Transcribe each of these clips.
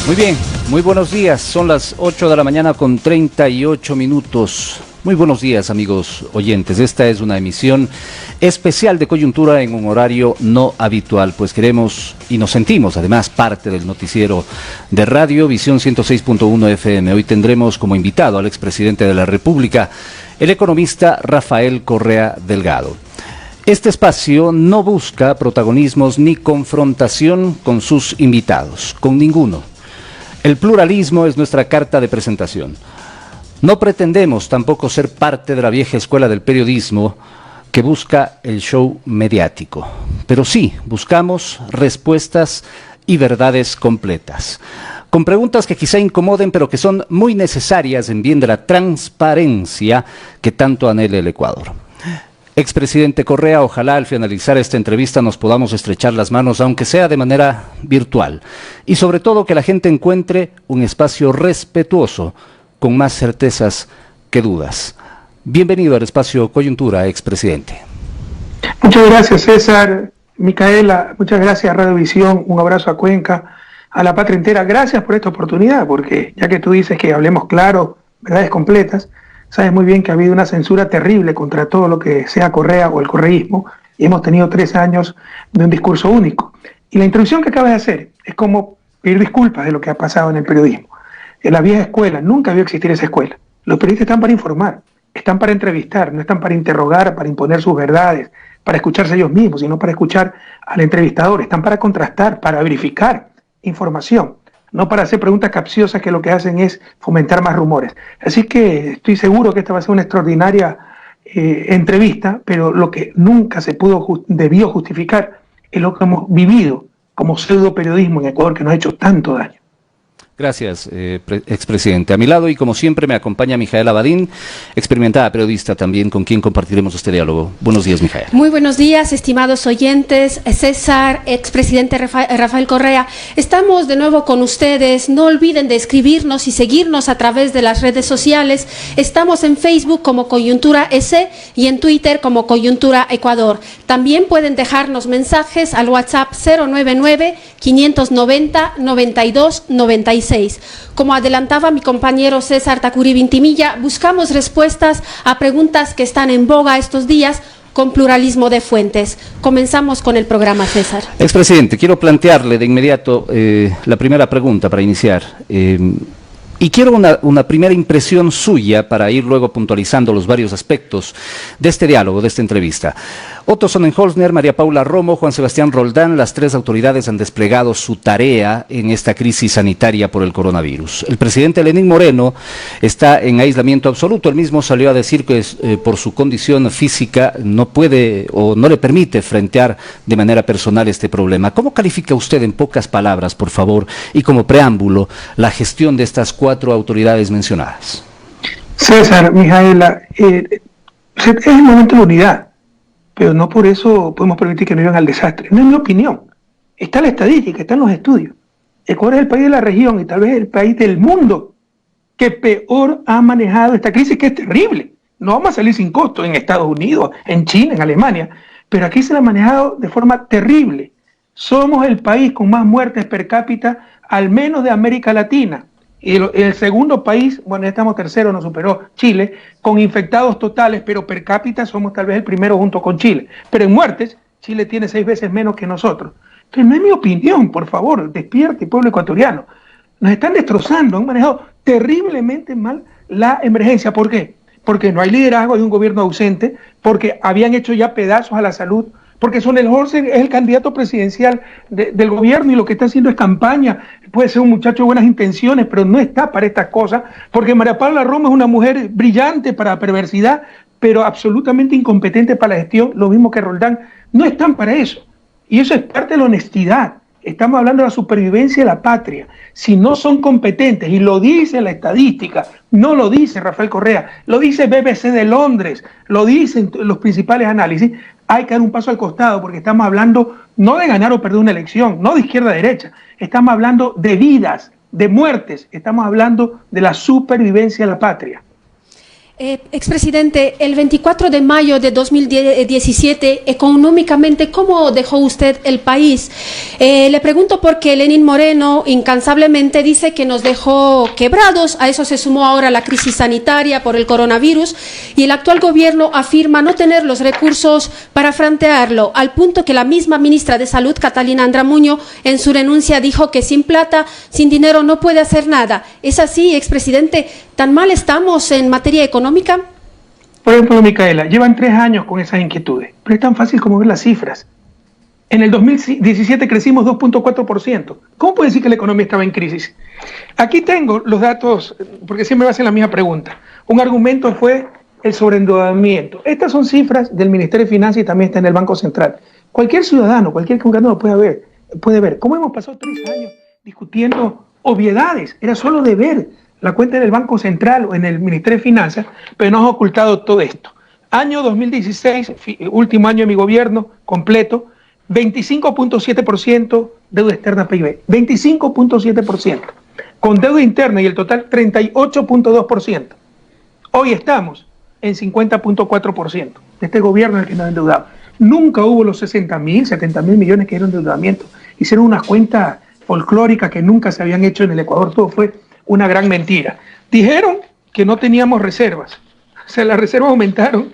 Muy bien, muy buenos días. Son las 8 de la mañana con 38 minutos. Muy buenos días, amigos oyentes. Esta es una emisión especial de Coyuntura en un horario no habitual, pues queremos y nos sentimos además parte del noticiero de Radio Visión 106.1 FM. Hoy tendremos como invitado al expresidente de la República, el economista Rafael Correa Delgado. Este espacio no busca protagonismos ni confrontación con sus invitados, con ninguno. El pluralismo es nuestra carta de presentación. No pretendemos tampoco ser parte de la vieja escuela del periodismo que busca el show mediático, pero sí buscamos respuestas y verdades completas, con preguntas que quizá incomoden, pero que son muy necesarias en bien de la transparencia que tanto anhela el Ecuador. Expresidente Correa, ojalá al finalizar esta entrevista nos podamos estrechar las manos, aunque sea de manera virtual, y sobre todo que la gente encuentre un espacio respetuoso, con más certezas que dudas. Bienvenido al espacio Coyuntura, expresidente. Muchas gracias, César, Micaela, muchas gracias a Radio Visión, un abrazo a Cuenca, a la patria entera. Gracias por esta oportunidad, porque ya que tú dices que hablemos claro, verdades completas, sabes muy bien que ha habido una censura terrible contra todo lo que sea Correa o el correísmo, y hemos tenido 3 años de un discurso único. Y la introducción que acabas de hacer es como pedir disculpas de lo que ha pasado en el periodismo. En la vieja escuela, nunca vio existir esa escuela. Los periodistas están para informar, están para entrevistar, no están para interrogar, para imponer sus verdades, para escucharse ellos mismos, sino para escuchar al entrevistador. Están para contrastar, para verificar información, no para hacer preguntas capciosas que lo que hacen es fomentar más rumores. Así que estoy seguro que esta va a ser una extraordinaria entrevista, pero lo que nunca se debió justificar es lo que hemos vivido como pseudo periodismo en Ecuador, que nos ha hecho tanto daño. Gracias, expresidente. A mi lado y como siempre me acompaña Mijaela Badín, experimentada periodista también, con quien compartiremos este diálogo. Buenos días, Mijaela. Muy buenos días, estimados oyentes. César, expresidente Rafael Correa, estamos de nuevo con ustedes. No olviden de escribirnos y seguirnos a través de las redes sociales. Estamos en Facebook como Coyuntura S y en Twitter como Coyuntura Ecuador. También pueden dejarnos mensajes al WhatsApp 099-590-9296. Como adelantaba mi compañero César Tacuri Vintimilla, buscamos respuestas a preguntas que están en boga estos días con pluralismo de fuentes. Comenzamos con el programa, César. Expresidente, quiero plantearle de inmediato la primera pregunta para iniciar. Y quiero una primera impresión suya para ir luego puntualizando los varios aspectos de este diálogo, de esta entrevista. Otto Sonnenholzner, María Paula Romo, Juan Sebastián Roldán, las 3 autoridades han desplegado su tarea en esta crisis sanitaria por el coronavirus. El presidente Lenín Moreno está en aislamiento absoluto. Él mismo salió a decir que por su condición física no puede o no le permite frentear de manera personal este problema. ¿Cómo califica usted en pocas palabras, por favor, y como preámbulo, la gestión de estas 4 autoridades mencionadas? César, Mijaela, es el momento de unidad, pero no por eso podemos permitir que nos lleven al desastre. No es mi opinión. Está la estadística, están los estudios. Ecuador es el país de la región y tal vez el país del mundo que peor ha manejado esta crisis, que es terrible. No vamos a salir sin costo en Estados Unidos, en China, en Alemania, pero aquí se la ha manejado de forma terrible. Somos el país con más muertes per cápita, al menos de América Latina. Y el segundo país, bueno, ya estamos tercero, nos superó Chile, con infectados totales, pero per cápita somos tal vez el primero junto con Chile. Pero en muertes, Chile tiene 6 veces menos que nosotros. Entonces no es mi opinión, por favor, despierte, pueblo ecuatoriano. Nos están destrozando, han manejado terriblemente mal la emergencia. ¿Por qué? Porque no hay liderazgo de un gobierno ausente, porque habían hecho ya pedazos a la salud, porque Sonnenholzner es el candidato presidencial del gobierno y lo que está haciendo es campaña. Puede ser un muchacho de buenas intenciones, pero no está para estas cosas, porque María Paula Romo es una mujer brillante para perversidad, pero absolutamente incompetente para la gestión, lo mismo que Roldán. No están para eso. Y eso es parte de la honestidad. Estamos hablando de la supervivencia de la patria. Si no son competentes, y lo dice la estadística, no lo dice Rafael Correa, lo dice BBC de Londres, lo dicen los principales análisis, hay que dar un paso al costado, porque estamos hablando no de ganar o perder una elección, no de izquierda a derecha, estamos hablando de vidas, de muertes, estamos hablando de la supervivencia de la patria. Expresidente, el 24 de mayo de 2017, económicamente, ¿cómo dejó usted el país? Le pregunto porque Lenín Moreno incansablemente dice que nos dejó quebrados, a eso se sumó ahora la crisis sanitaria por el coronavirus y el actual gobierno afirma no tener los recursos para frontearlo, al punto que la misma ministra de Salud, Catalina Andramuño, en su renuncia dijo que sin plata, sin dinero no puede hacer nada. ¿Es así, expresidente? ¿Tan mal estamos en materia económica? Por ejemplo, Micaela, llevan 3 años con esas inquietudes, pero es tan fácil como ver las cifras. En el 2017 crecimos 2.4%. ¿Cómo puede decir que la economía estaba en crisis? Aquí tengo los datos, porque siempre me hacen la misma pregunta. Un argumento fue el sobreendeudamiento. Estas son cifras del Ministerio de Finanzas y también está en el Banco Central. Cualquier ciudadano, cualquier congregado lo puede ver. ¿Cómo hemos pasado 3 años discutiendo obviedades? Era solo de ver la cuenta del Banco Central o en el Ministerio de Finanzas, pero nos ha ocultado todo esto. Año 2016, último año de mi gobierno completo, 25.7% deuda externa PIB, 25.7%, con deuda interna y el total 38.2%. Hoy estamos en 50.4% de este gobierno en el que nos ha endeudado. Nunca hubo los 60.000, 70.000 millones que eran endeudamiento. Hicieron unas cuentas folclóricas que nunca se habían hecho en el Ecuador, todo fue una gran mentira. Dijeron que no teníamos reservas. O sea, las reservas aumentaron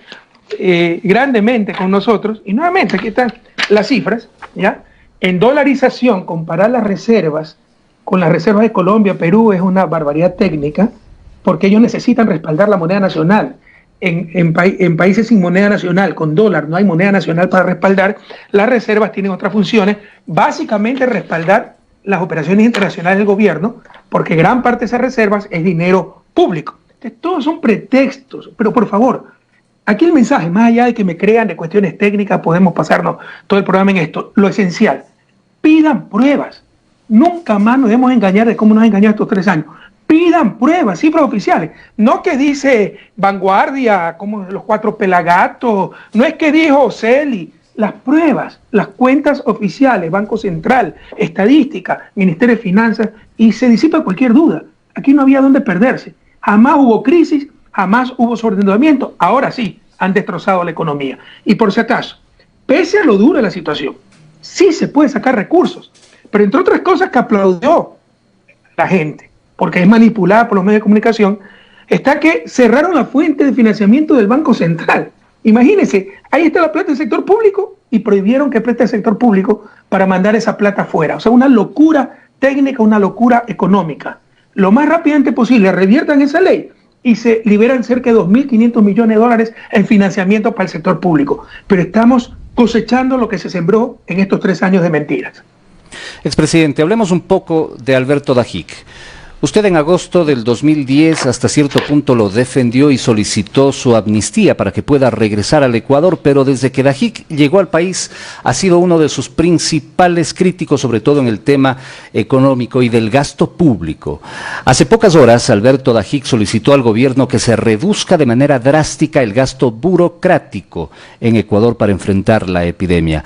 grandemente con nosotros. Y nuevamente, aquí están las cifras, ¿ya? En dolarización, comparar las reservas con las reservas de Colombia, Perú, es una barbaridad técnica, porque ellos necesitan respaldar la moneda nacional. En países sin moneda nacional, con dólar, no hay moneda nacional para respaldar. Las reservas tienen otras funciones, básicamente respaldar las operaciones internacionales del gobierno, porque gran parte de esas reservas es dinero público. Entonces, todos son pretextos, pero por favor, aquí el mensaje, más allá de que me crean de cuestiones técnicas, podemos pasarnos todo el programa en esto, lo esencial, pidan pruebas, nunca más nos debemos engañar de cómo nos han engañado estos 3 años, pidan pruebas, cifras oficiales, no que dice Vanguardia, como los 4 pelagatos, no es que dijo Celi. Las pruebas, las cuentas oficiales, Banco Central, Estadística, Ministerio de Finanzas, y se disipa cualquier duda. Aquí no había dónde perderse. Jamás hubo crisis, jamás hubo sobreendeudamiento. Ahora sí, han destrozado la economía. Y por si acaso, pese a lo duro de la situación, sí se puede sacar recursos. Pero entre otras cosas que aplaudió la gente, porque es manipulada por los medios de comunicación, está que cerraron la fuente de financiamiento del Banco Central. Imagínense, ahí está la plata del sector público y prohibieron que preste el sector público para mandar esa plata afuera. O sea, una locura técnica, una locura económica. Lo más rápidamente posible reviertan esa ley y se liberan cerca de 2.500 millones de dólares en financiamiento para el sector público. Pero estamos cosechando lo que se sembró en estos 3 años de mentiras. Expresidente, hablemos un poco de Alberto Dajic. Usted en agosto del 2010 hasta cierto punto lo defendió y solicitó su amnistía para que pueda regresar al Ecuador, pero desde que Dajic llegó al país ha sido uno de sus principales críticos, sobre todo en el tema económico y del gasto público. Hace pocas horas, Alberto Dajic solicitó al gobierno que se reduzca de manera drástica el gasto burocrático en Ecuador para enfrentar la epidemia.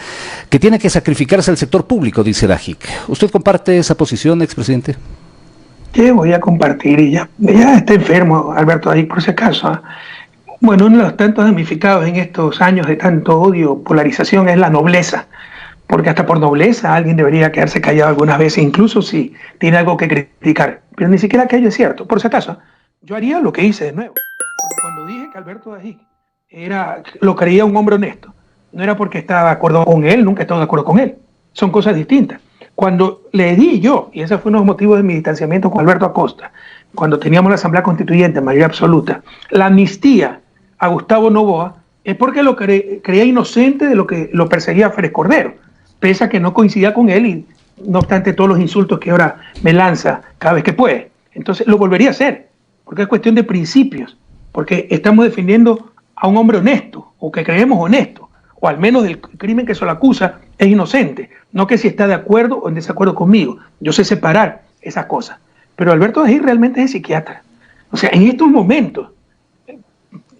Que tiene que sacrificarse el sector público, dice Dajic. ¿Usted comparte esa posición, expresidente? ¿Qué voy a compartir? Y ya está enfermo Alberto Dajic, por si acaso. Bueno, uno de los tantos damnificados en estos años de tanto odio, polarización, es la nobleza. Porque hasta por nobleza alguien debería quedarse callado algunas veces, incluso si tiene algo que criticar. Pero ni siquiera aquello es cierto. Por si acaso, yo haría lo que hice de nuevo. Porque cuando dije que Alberto Dajic lo creía un hombre honesto, no era porque estaba de acuerdo con él, nunca he estado de acuerdo con él. Son cosas distintas. Cuando le di yo, y ese fue uno de los motivos de mi distanciamiento con Alberto Acosta, cuando teníamos la Asamblea Constituyente en mayoría absoluta, la amnistía a Gustavo Noboa, es porque lo creía inocente de lo que lo perseguía Férez Cordero, pese a que no coincidía con él y no obstante todos los insultos que ahora me lanza cada vez que puede. Entonces lo volvería a hacer, porque es cuestión de principios, porque estamos defendiendo a un hombre honesto, o que creemos honesto, o al menos del crimen que se lo acusa es inocente, no que si está de acuerdo o en desacuerdo conmigo. Yo sé separar esas cosas. Pero Alberto Dajic realmente es psiquiatra. O sea, en estos momentos,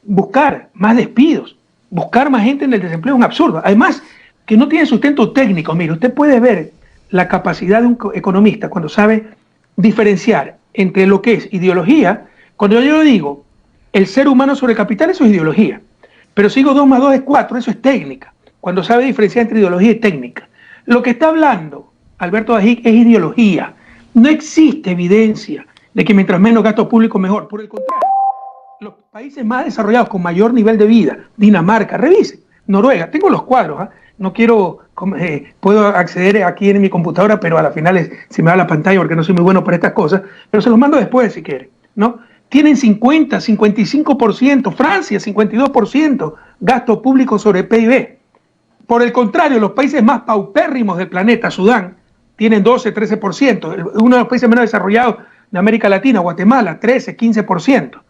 buscar más despidos, buscar más gente en el desempleo es un absurdo. Además, que no tiene sustento técnico. Mire, usted puede ver la capacidad de un economista cuando sabe diferenciar entre lo que es ideología. Cuando yo digo, El ser humano sobre el capital, eso es ideología. Pero sigo 2 más 2 es 4, eso es técnica. Cuando sabe diferenciar entre ideología y técnica. Lo que está hablando Alberto Dajic es ideología. No existe evidencia de que mientras menos gasto público mejor. Por el contrario, los países más desarrollados con mayor nivel de vida, Dinamarca, revisen, Noruega, tengo los cuadros, ¿eh? No quiero, puedo acceder aquí en mi computadora, pero a la final se me va la pantalla porque no soy muy bueno para estas cosas, pero se los mando después si quieren, ¿no? Tienen 50, 55%, Francia 52% gasto público sobre PIB. Por el contrario, los países más paupérrimos del planeta, Sudán, tienen 12, 13%. Uno de los países menos desarrollados de América Latina, Guatemala, 13, 15%.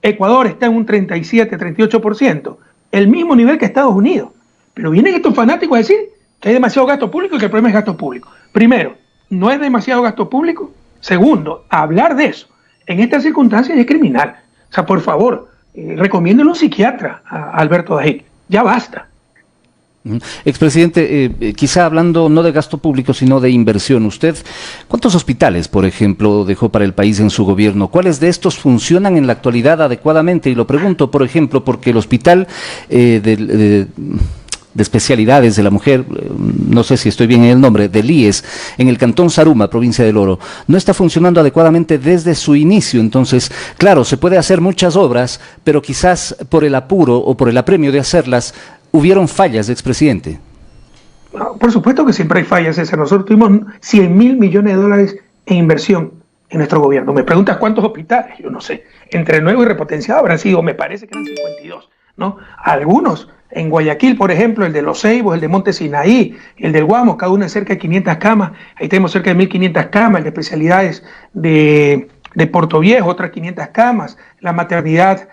Ecuador está en un 37, 38%. El mismo nivel que Estados Unidos. Pero vienen estos fanáticos a decir que hay demasiado gasto público y que el problema es gasto público. Primero, no es demasiado gasto público. Segundo, hablar de eso en estas circunstancias es criminal. O sea, por favor, recomiéndole un psiquiatra a Alberto Dajic. Ya basta. Expresidente, quizá hablando no de gasto público, sino de inversión, ¿usted cuántos hospitales, por ejemplo, dejó para el país en su gobierno? ¿Cuáles de estos funcionan en la actualidad adecuadamente? Y lo pregunto, por ejemplo, porque el hospital de especialidades de la mujer, no sé si estoy bien en el nombre, del IES, en el cantón Zaruma, provincia del Oro, no está funcionando adecuadamente desde su inicio. Entonces, claro, se puede hacer muchas obras, pero quizás por el apuro o por el apremio de hacerlas, ¿hubieron fallas, expresidente? No, por supuesto que siempre hay fallas, César. Nosotros tuvimos 100.000 millones de dólares en inversión en nuestro gobierno. Me preguntas cuántos hospitales, yo no sé. Entre nuevo y repotenciado habrán sido, me parece que eran 52, ¿no? Algunos, en Guayaquil, por ejemplo, el de Los Ceibos, el de Monte Sinaí, el del Guamo, cada uno es cerca de 500 camas. Ahí tenemos cerca de 1.500 camas, el de especialidades de Puerto Viejo, otras 500 camas, la maternidad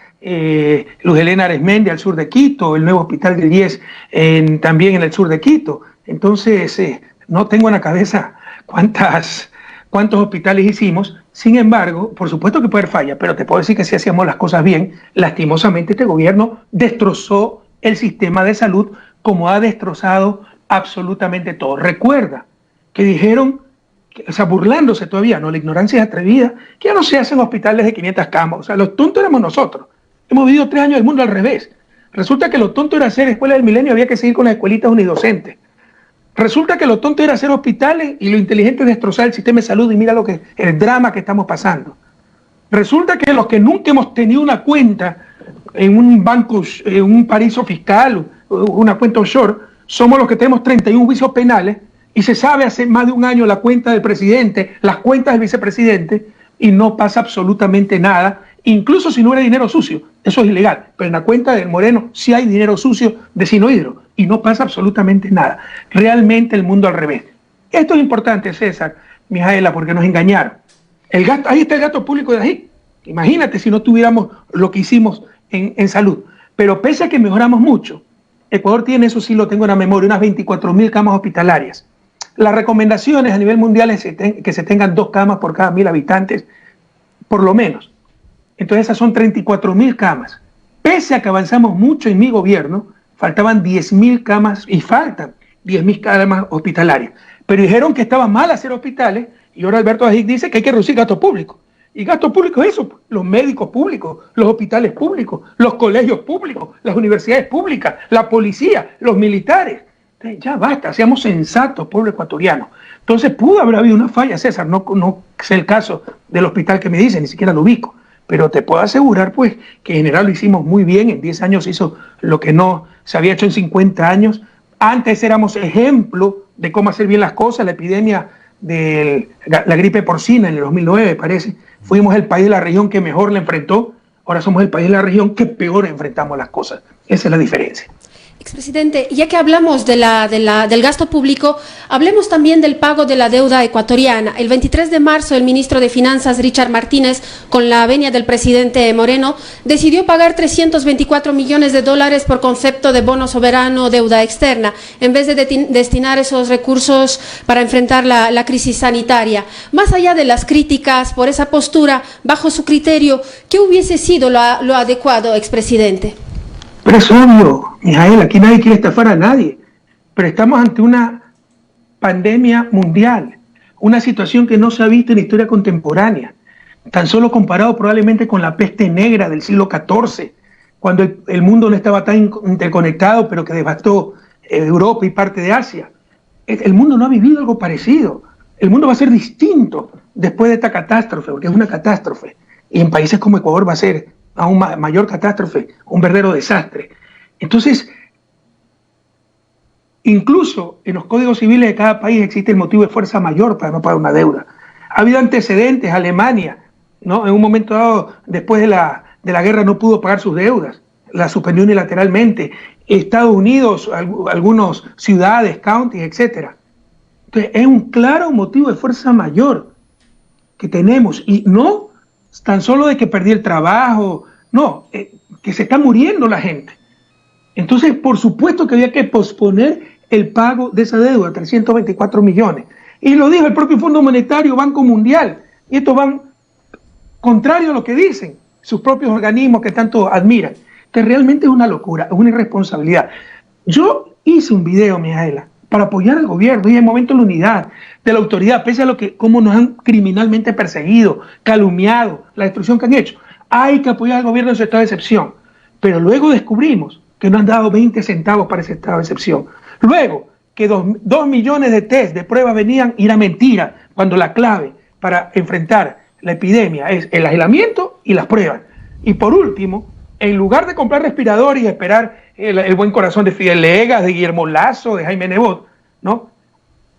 Luz Helena Aresmendi al sur de Quito, el nuevo hospital del IES también en el sur de Quito. Entonces, no tengo en la cabeza cuántos hospitales hicimos. Sin embargo, por supuesto que puede haber falla, pero te puedo decir que si hacíamos las cosas bien, lastimosamente este gobierno destrozó el sistema de salud como ha destrozado absolutamente todo. Recuerda que dijeron, o sea, burlándose todavía, ¿no? La ignorancia es atrevida, que ya no se hacen hospitales de 500 camas. O sea, los tontos éramos nosotros. Hemos vivido 3 años del mundo al revés. Resulta que lo tonto era hacer escuelas del milenio, había que seguir con las escuelitas unidocentes. Resulta que lo tonto era hacer hospitales y lo inteligente es destrozar el sistema de salud y mira el drama que estamos pasando. Resulta que los que nunca hemos tenido una cuenta en un banco, en un paraíso fiscal, una cuenta offshore, somos los que tenemos 31 juicios penales y se sabe hace más de un año la cuenta del presidente, las cuentas del vicepresidente y no pasa absolutamente nada, incluso si no hubiera dinero sucio, eso es ilegal, pero en la cuenta del Moreno sí hay dinero sucio de Sinohidro y no pasa absolutamente nada. Realmente el mundo al revés. Esto es importante, César, Mijaela, porque nos engañaron. Ahí está el gasto público de Dajic. Imagínate si no tuviéramos lo que hicimos en salud. Pero pese a que mejoramos mucho, Ecuador tiene, eso sí lo tengo en la memoria, unas 24.000 camas hospitalarias. Las recomendaciones a nivel mundial es que se tengan 2 camas por cada 1.000 habitantes, por lo menos. Entonces esas son 34.000 camas. Pese a que avanzamos mucho en mi gobierno, faltaban 10.000 camas y faltan 10.000 camas hospitalarias. Pero dijeron que estaba mal hacer hospitales y ahora Alberto Dajic dice que hay que reducir gasto público. Y gasto público es eso, los médicos públicos, los hospitales públicos, los colegios públicos, las universidades públicas, la policía, los militares. Entonces, ya basta, seamos sensatos, pueblo ecuatoriano. Entonces pudo haber habido una falla, César, no sé el caso del hospital que me dicen, ni siquiera lo ubico. Pero te puedo asegurar, pues, que en general lo hicimos muy bien. En 10 años se hizo lo que no se había hecho en 50 años. Antes éramos ejemplo de cómo hacer bien las cosas. La epidemia de la gripe porcina en el 2009, parece. Fuimos el país de la región que mejor la enfrentó. Ahora somos el país de la región que peor enfrentamos las cosas. Esa es la diferencia. Expresidente, ya que hablamos del gasto público, hablemos también del pago de la deuda ecuatoriana. El 23 de marzo, el ministro de Finanzas, Richard Martínez, con la venia del presidente Moreno, decidió pagar 324 millones de dólares por concepto de bono soberano, deuda externa, en vez de destinar esos recursos para enfrentar la crisis sanitaria. Más allá de las críticas por esa postura, bajo su criterio, ¿qué hubiese sido lo adecuado, expresidente? Pero es obvio, Mijael, aquí nadie quiere estafar a nadie, pero estamos ante una pandemia mundial, una situación que no se ha visto en la historia contemporánea. tan solo comparado probablemente con la peste negra del siglo XIV, cuando el mundo no estaba tan interconectado, pero que devastó Europa y parte de Asia. El mundo no ha vivido algo parecido. El mundo va a ser distinto después de esta catástrofe, porque es una catástrofe. Y en países como Ecuador va a ser aún mayor catástrofe, un verdadero desastre. Entonces, incluso en los códigos civiles de cada país existe el motivo de fuerza mayor para no pagar una deuda. Ha habido antecedentes. Alemania, ¿no?, en un momento dado, después de la guerra, no pudo pagar sus deudas, la suspendió unilateralmente. Estados Unidos, algunas ciudades, counties, etc. Entonces, es un claro motivo de fuerza mayor que tenemos, y no tan solo de que perdí el trabajo, no, que se está muriendo la gente. Entonces, por supuesto que había que posponer el pago de esa deuda, 324 millones. Y lo dijo el propio Fondo Monetario, Banco Mundial, y estos van contrario a lo que dicen sus propios organismos que tanto admiran. Que realmente es una locura, es una irresponsabilidad. Yo hice un video, Mijaela, para apoyar al gobierno, y en el momento de la unidad, de la autoridad, pese a cómo nos han criminalmente perseguido, calumniado, la destrucción que han hecho. Hay que apoyar al gobierno en su estado de excepción. Pero luego descubrimos que no han dado 20 centavos para ese estado de excepción. Luego, que 2 millones de test de pruebas venían, y era mentira, cuando la clave para enfrentar la epidemia es el aislamiento y las pruebas. Y por último, en lugar de comprar respiradores y esperar el buen corazón de Fidel Legas, de Guillermo Lasso, de Jaime Nebot, ¿no?,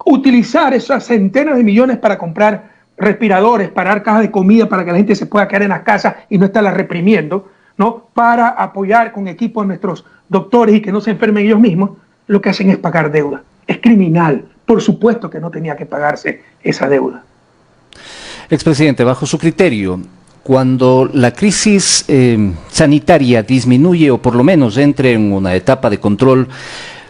utilizar esas centenas de millones para comprar respiradores, para dar cajas de comida para que la gente se pueda quedar en las casas y no estarla reprimiendo, ¿no?, para apoyar con equipo a nuestros doctores y que no se enfermen ellos mismos, lo que hacen es pagar deuda. Es criminal. Por supuesto que no tenía que pagarse esa deuda. Expresidente, bajo su criterio, cuando la crisis sanitaria disminuye o por lo menos entre en una etapa de control,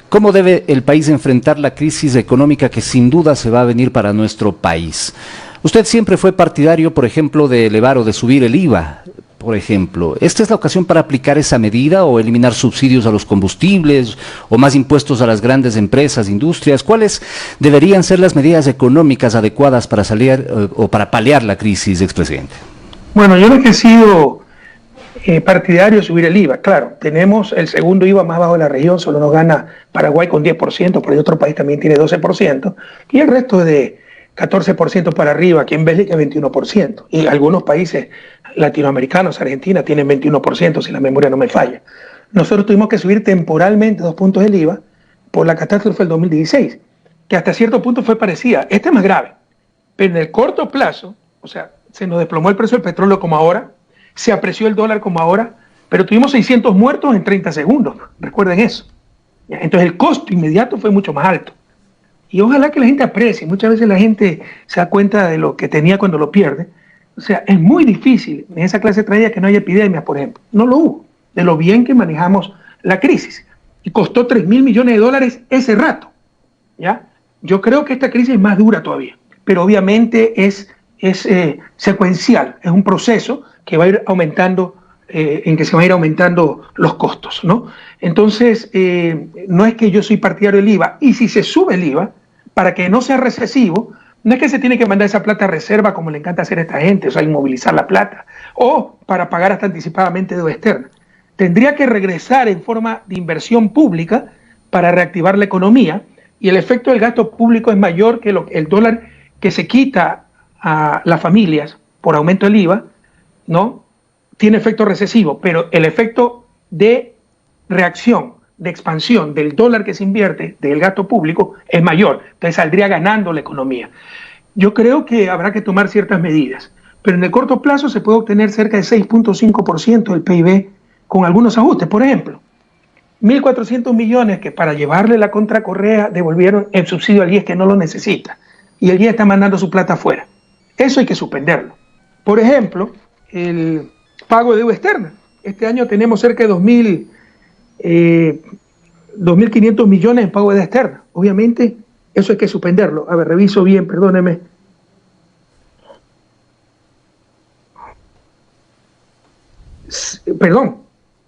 ¿cómo debe el país enfrentar la crisis económica que sin duda se va a venir para nuestro país? Usted siempre fue partidario, por ejemplo, de elevar o de subir el IVA, por ejemplo. ¿Esta es la ocasión para aplicar esa medida o eliminar subsidios a los combustibles o más impuestos a las grandes empresas, industrias? ¿Cuáles deberían ser las medidas económicas adecuadas para salir o para paliar la crisis, expresidente? Bueno, yo no he sido partidario de subir el IVA. Claro, tenemos el segundo IVA más bajo de la región, solo nos gana Paraguay con 10%, pero otro país también tiene 12%, y el resto de 14% para arriba, aquí en Bélgica 21%, y algunos países latinoamericanos, Argentina, tienen 21%, si la memoria no me falla. Nosotros tuvimos que subir temporalmente 2 puntos del IVA por la catástrofe del 2016, que hasta cierto punto fue parecida. Esta es más grave, pero en el corto plazo, o sea, se nos desplomó el precio del petróleo como ahora, se apreció el dólar como ahora, pero tuvimos 600 muertos en 30 segundos, recuerden eso. Entonces el costo inmediato fue mucho más alto. Y ojalá que la gente aprecie. Muchas veces la gente se da cuenta de lo que tenía cuando lo pierde. O sea, es muy difícil en esa clase de tragedia que no haya epidemias, por ejemplo. No lo hubo, de lo bien que manejamos la crisis. Y costó 3.000 millones de dólares ese rato, ¿ya? Yo creo que esta crisis es más dura todavía, pero obviamente es secuencial, es un proceso que va a ir aumentando, en que se van a ir aumentando los costos, ¿no? Entonces, no es que yo soy partidario del IVA, y si se sube el IVA, para que no sea recesivo, no es que se tiene que mandar esa plata a reserva como le encanta hacer a esta gente, o sea, inmovilizar la plata, o para pagar hasta anticipadamente deuda externa. Tendría que regresar en forma de inversión pública para reactivar la economía, y el efecto del gasto público es mayor que el dólar que se quita a las familias por aumento del IVA, ¿no? Tiene efecto recesivo, pero el efecto de reacción, de expansión del dólar que se invierte, del gasto público, es mayor. Entonces saldría ganando la economía. Yo creo que habrá que tomar ciertas medidas, pero en el corto plazo se puede obtener cerca de 6.5% del PIB con algunos ajustes. Por ejemplo, 1.400 millones que para llevarle la contra Correa devolvieron el subsidio al IES que no lo necesita, y el IES está mandando su plata afuera. Eso hay que suspenderlo. Por ejemplo, el pago de deuda externa. Este año tenemos cerca de 2.500 millones en pago de deuda externa. Obviamente, eso hay que suspenderlo. A ver, reviso bien, perdóneme. Perdón,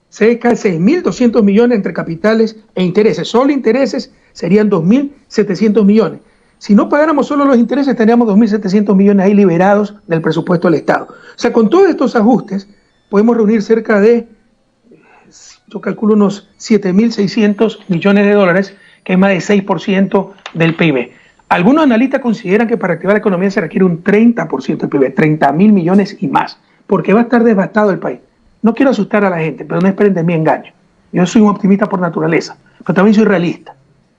cerca de 6.200 millones entre capitales e intereses. Solo intereses serían 2.700 millones. Si no pagáramos solo los intereses, tendríamos 2.700 millones ahí liberados del presupuesto del Estado. O sea, con todos estos ajustes, podemos reunir cerca de, yo calculo, unos 7.600 millones de dólares, que es más de 6% del PIB. Algunos analistas consideran que para activar la economía se requiere un 30% del PIB, 30.000 millones y más, porque va a estar devastado el país. No quiero asustar a la gente, pero no esperen de mi engaño. Yo soy un optimista por naturaleza, pero también soy realista.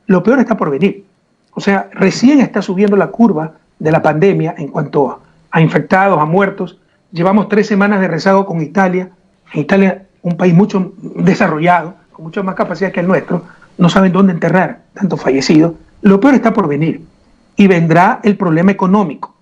Lo peor está por venir. O sea, recién está subiendo la curva de la pandemia en cuanto a infectados, a muertos. Llevamos 3 semanas de rezago con Italia. En Italia, un país mucho desarrollado, con mucha más capacidad que el nuestro, no saben dónde enterrar tantos fallecidos. Lo peor está por venir. Y vendrá el problema económico.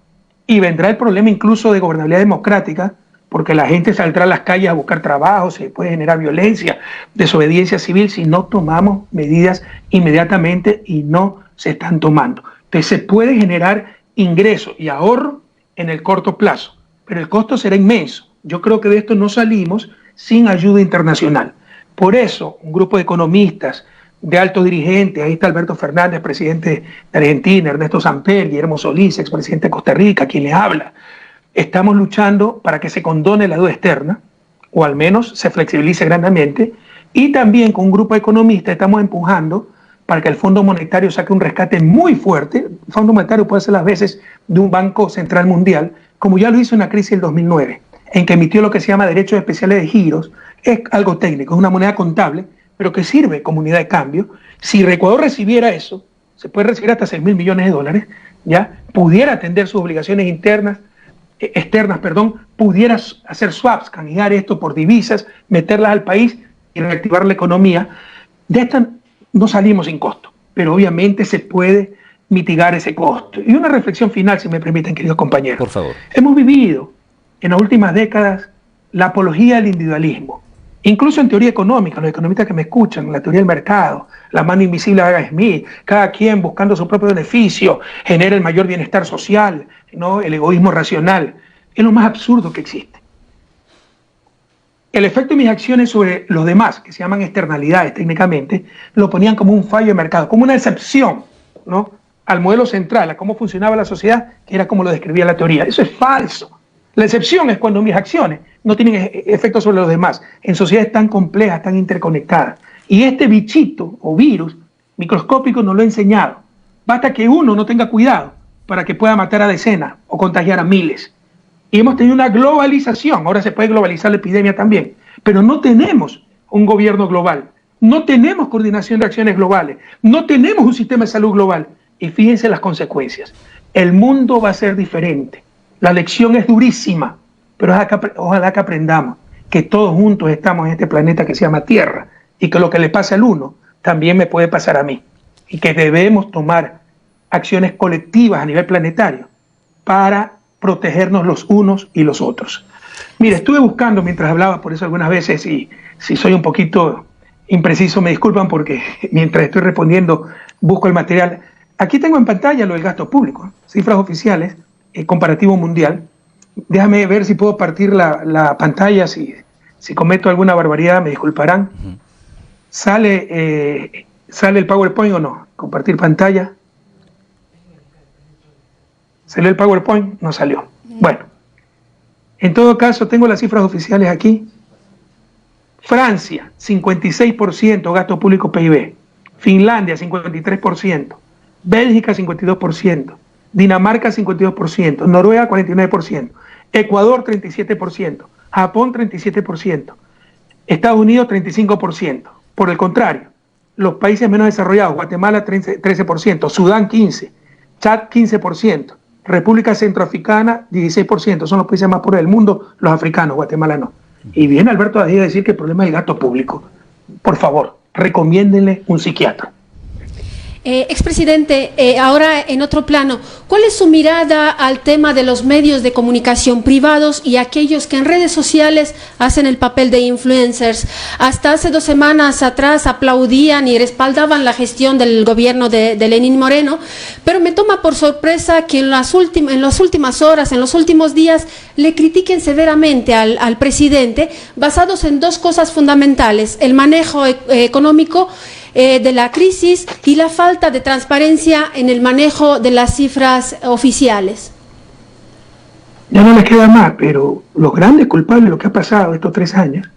Y vendrá el problema incluso de gobernabilidad democrática, porque la gente saldrá a las calles a buscar trabajo, se puede generar violencia, desobediencia civil si no tomamos medidas inmediatamente y no se están tomando. Entonces se puede generar ingresos y ahorro en el corto plazo, pero el costo será inmenso. Yo creo que de esto no salimos sin ayuda internacional. Por eso, un grupo de economistas, de altos dirigentes, ahí está Alberto Fernández, presidente de Argentina, Ernesto Samper, Guillermo Solís, expresidente de Costa Rica, quien le habla. Estamos luchando para que se condone la deuda externa, o al menos se flexibilice grandemente, y también con un grupo de economistas estamos empujando para que el Fondo Monetario saque un rescate muy fuerte. El Fondo Monetario puede ser las veces de un Banco Central Mundial, como ya lo hizo en la crisis del 2009, en que emitió lo que se llama derechos especiales de giros. Es algo técnico, es una moneda contable, pero que sirve como unidad de cambio. Si Ecuador recibiera eso, se puede recibir hasta 6.000 millones de dólares, ya pudiera atender sus obligaciones externas, pudiera hacer swaps, canjear esto por divisas, meterlas al país y reactivar la economía. De esta no salimos sin costo, pero obviamente se puede mitigar ese costo. Y una reflexión final, si me permiten, queridos compañeros. Por favor. Hemos vivido en las últimas décadas la apología del individualismo. Incluso en teoría económica, los economistas que me escuchan, la teoría del mercado, la mano invisible de Adam Smith, cada quien buscando su propio beneficio, genera el mayor bienestar social, ¿no? El egoísmo racional, es lo más absurdo que existe. El efecto de mis acciones sobre los demás, que se llaman externalidades técnicamente, lo ponían como un fallo de mercado, como una excepción, ¿no?, al modelo central, a cómo funcionaba la sociedad, que era como lo describía la teoría. Eso es falso. La excepción es cuando mis acciones no tienen efecto sobre los demás, en sociedades tan complejas, tan interconectadas. Y este bichito o virus microscópico nos lo ha enseñado. Basta que uno no tenga cuidado para que pueda matar a decenas o contagiar a miles. Y hemos tenido una globalización, ahora se puede globalizar la epidemia también, pero no tenemos un gobierno global, no tenemos coordinación de acciones globales, no tenemos un sistema de salud global. Y fíjense las consecuencias. El mundo va a ser diferente. La lección es durísima, pero ojalá que aprendamos que todos juntos estamos en este planeta que se llama Tierra y que lo que le pasa al uno también me puede pasar a mí y que debemos tomar acciones colectivas a nivel planetario para protegernos los unos y los otros. Mire, estuve buscando mientras hablaba, por eso algunas veces, y si soy un poquito impreciso, me disculpan porque mientras estoy respondiendo busco el material. Aquí tengo en pantalla lo del gasto público, cifras oficiales, comparativo mundial. Déjame ver si puedo partir la pantalla, si cometo alguna barbaridad me disculparán. ¿Sale el PowerPoint o no? Compartir pantalla. ¿Salió el PowerPoint? No salió. Bueno, en todo caso tengo las cifras oficiales aquí. Francia, 56% gasto público PIB. Finlandia, 53%. Bélgica, 52%. Dinamarca, 52%. Noruega, 49%. Ecuador, 37%. Japón, 37%. Estados Unidos, 35%. Por el contrario, los países menos desarrollados, Guatemala, 13%. Sudán, 15%. Chad, 15%. República Centroafricana, 16%. Son los países más pobres del mundo, los africanos, Guatemala no. Y viene Alberto Adía a decir que el problema es el gasto público. Por favor, recomiéndenle un psiquiatra. Expresidente, ahora en otro plano, ¿cuál es su mirada al tema de los medios de comunicación privados y aquellos que en redes sociales hacen el papel de influencers? Hasta hace 2 semanas atrás aplaudían y respaldaban la gestión del gobierno de Lenín Moreno, pero me toma por sorpresa que en las últimas horas, en los últimos días, le critiquen severamente al presidente, basados en 2 cosas fundamentales: el manejo económico de la crisis y la falta de transparencia en el manejo de las cifras oficiales. Ya no les queda más, pero los grandes culpables de lo que ha pasado estos 3 años,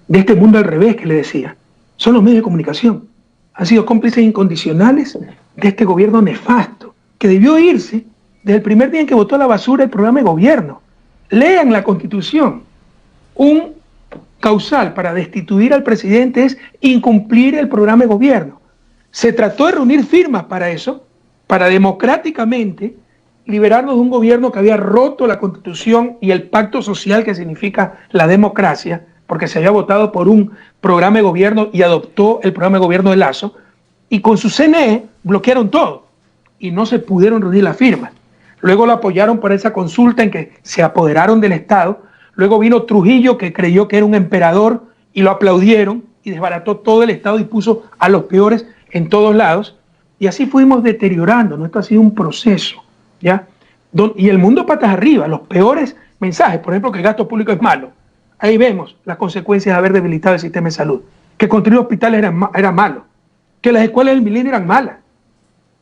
de este mundo al revés que le decía, son los medios de comunicación. Han sido cómplices incondicionales de este gobierno nefasto, que debió irse desde el primer día en que votó a la basura el programa de gobierno. Lean la Constitución. Un causal para destituir al presidente es incumplir el programa de gobierno. Se trató de reunir firmas para eso, para democráticamente liberarnos de un gobierno que había roto la Constitución y el pacto social que significa la democracia, porque se había votado por un programa de gobierno y adoptó el programa de gobierno de Lazo, y con su CNE bloquearon todo y no se pudieron reunir las firmas. Luego lo apoyaron para esa consulta en que se apoderaron del Estado. Luego vino Trujillo, que creyó que era un emperador, y lo aplaudieron y desbarató todo el Estado y puso a los peores en todos lados. Y así fuimos deteriorando. Esto ha sido un proceso, ¿ya? Y el mundo patas arriba, los peores mensajes, por ejemplo, que el gasto público es malo. Ahí vemos las consecuencias de haber debilitado el sistema de salud. Que construir hospitales era malo. Que las escuelas del milenio eran malas.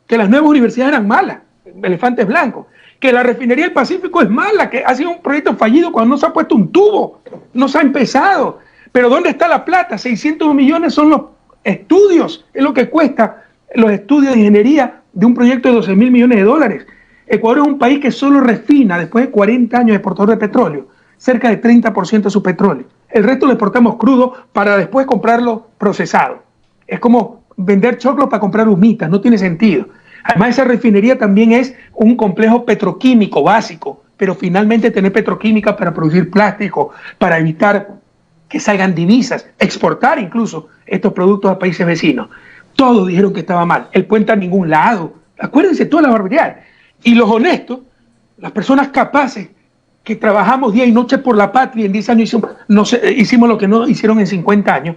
Que las nuevas universidades eran malas. Elefantes blancos. Que la refinería del Pacífico es mala, que ha sido un proyecto fallido cuando no se ha puesto un tubo, no se ha empezado. Pero ¿dónde está la plata? 600 millones son los estudios, es lo que cuesta los estudios de ingeniería de un proyecto de 12.000 millones de dólares. Ecuador es un país que solo refina, después de 40 años de exportador de petróleo, cerca de 30% de su petróleo. El resto lo exportamos crudo para después comprarlo procesado. Es como vender choclo para comprar humitas, no tiene sentido. Además, esa refinería también es un complejo petroquímico básico, pero finalmente tener petroquímica para producir plástico, para evitar que salgan divisas, exportar incluso estos productos a países vecinos. Todos dijeron que estaba mal. El puente a ningún lado. Acuérdense toda la barbaridad. Y los honestos, las personas capaces que trabajamos día y noche por la patria, en 10 años hicimos lo que no hicieron en 50 años.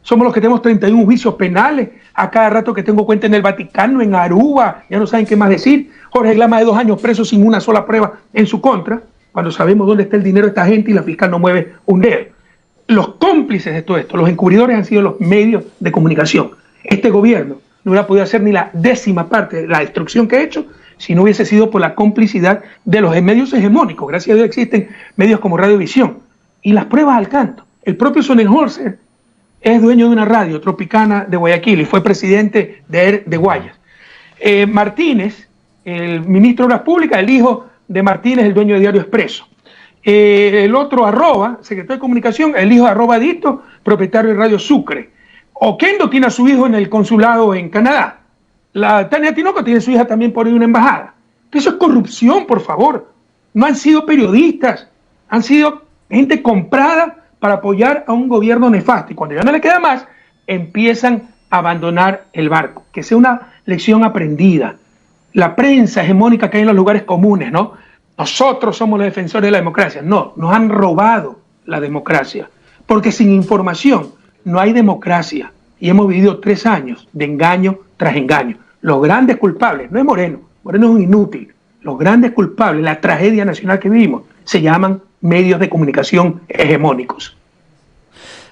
Somos los que tenemos 31 juicios penales, a cada rato que tengo cuenta en el Vaticano, en Aruba, ya no saben qué más decir. Jorge Glama de 2 años preso sin una sola prueba en su contra, cuando sabemos dónde está el dinero de esta gente y la fiscal no mueve un dedo. Los cómplices de todo esto, los encubridores, han sido los medios de comunicación. Este gobierno no hubiera podido hacer ni la 10ª parte de la destrucción que ha hecho si no hubiese sido por la complicidad de los medios hegemónicos. Gracias a Dios existen medios como Radiovisión. Y las pruebas al canto. El propio Sonnenholzer es dueño de una radio, Tropicana de Guayaquil, y fue presidente de Guayas. Martínez, el ministro de Obras Públicas, el hijo de Martínez, el dueño de Diario Expreso. El otro, Arroba, secretario de Comunicación, el hijo de Arroba Dito, propietario de Radio Sucre. Oquendo tiene a su hijo en el consulado en Canadá. La Tania Tinoco tiene a su hija también por ahí en una embajada. Eso es corrupción, por favor. No han sido periodistas, han sido gente comprada para apoyar a un gobierno nefasto. Y cuando ya no le queda más, empiezan a abandonar el barco. Que sea una lección aprendida. La prensa hegemónica que hay en los lugares comunes, ¿no? Nosotros somos los defensores de la democracia. No, nos han robado la democracia. Porque sin información no hay democracia. Y hemos vivido 3 años de engaño tras engaño. Los grandes culpables, no es Moreno, Moreno es un inútil. Los grandes culpables, la tragedia nacional que vivimos, se llaman medios de comunicación hegemónicos.